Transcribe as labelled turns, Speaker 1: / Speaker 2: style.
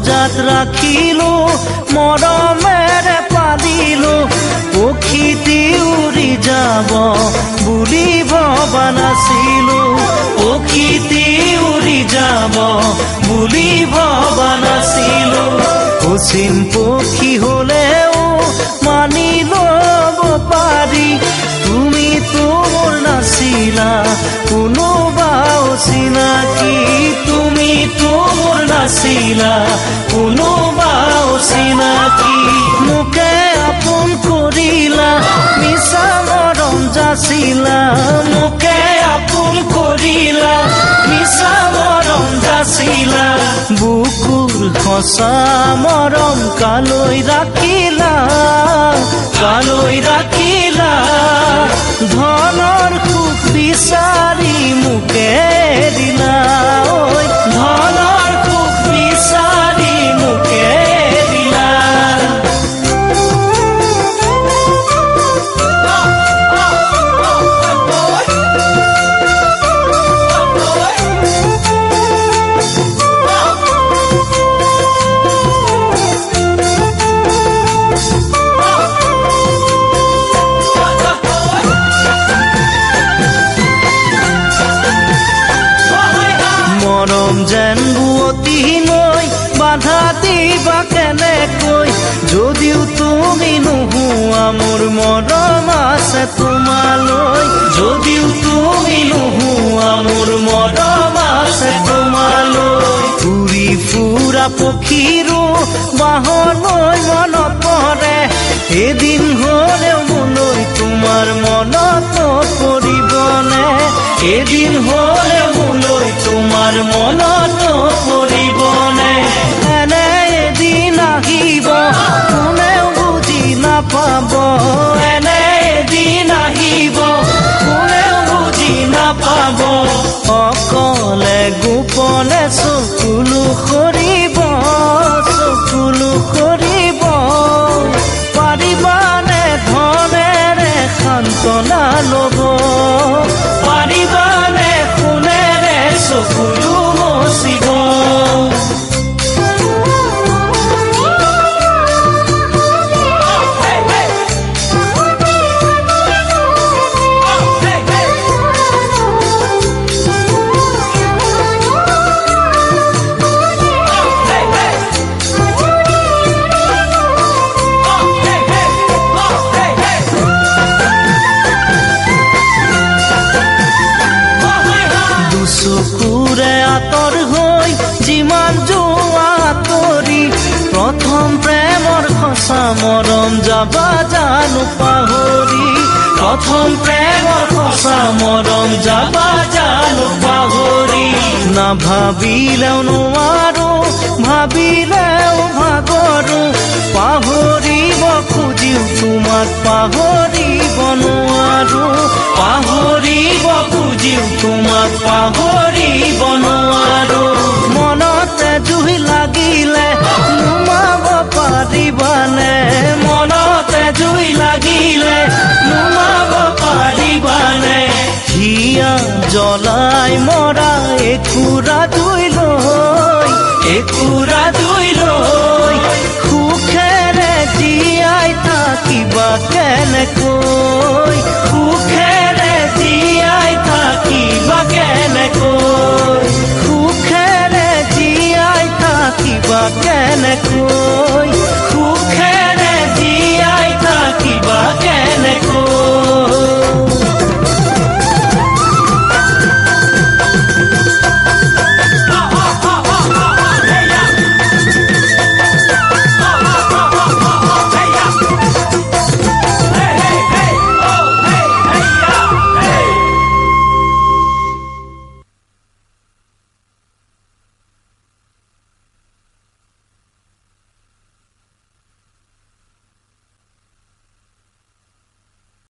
Speaker 1: পঞ্জাত ৰাখিলো মৰমেৰে পালিলো পক্ষীটি উৰি যাব বুলি ভবা নাছিলো পক্ষীটি উৰি যাব বুলি ভবা নাছিলো অচিন পক্ষী হলেও মানি ল'ব পাৰি তুমি তোৰ নাছিলা কোনোবা অচিনাকি তুমি তোৰ নাছিলা কোনোবা অচিনাকি মোকে আপোন কৰিলা মিছা মৰম যাচিলা মোকে আপোন কৰিলা মিছা মৰম যাচিলা বুকুৰ সঁচা মৰম কালৈ ৰাখিলা ধনৰ সুখ বিচাৰি মোকে দিলা ঐ ধনৰ সুখ বিচাৰি মোকে দিলা মৰম যেন বুৱতী নৈ বাধা দিবা কেনেকৈ যদিও তুমি নোহোৱা মোৰ মৰম আছে তোমালৈ যদিও তুমি নোহোৱা মোৰ মৰম আছে তোমালৈ উৰি ফুৰা পক্ষীৰো বাহলৈ মনত পৰে এদিন হ'লেও মোলৈ তোমাৰ মনত পৰিবনে এদিন হ'লেও মোলৈ তোমাৰ মনত পৰিবনে এনে এদিন আহিব কোনেও বুজি নাপাব এনে এদিন আহিব কোনেও বুজি নাপাব অকলে গোপনে চকুলো সৰিব পাৰিবানে ধনেৰে সান্তনা ল'ব পাৰিবানে সোণেৰে চকুলো মচিব চকুৰে আঁতৰ হৈ যিমান যোৱা আঁতৰি প্ৰথম প্ৰেমৰ সঁচা মৰম যাবা জানো পাহৰি প্ৰথম প্ৰেমৰ সঁচা মৰম যাবা জানো পাহৰি নাভাবিলেও নোৱাৰো ভাবিলেও ভাগৰো পাহৰিব খুজিও তোমাক পাহৰিব নোৱাৰো পাহৰিব খুজিও তোমাক পাহৰি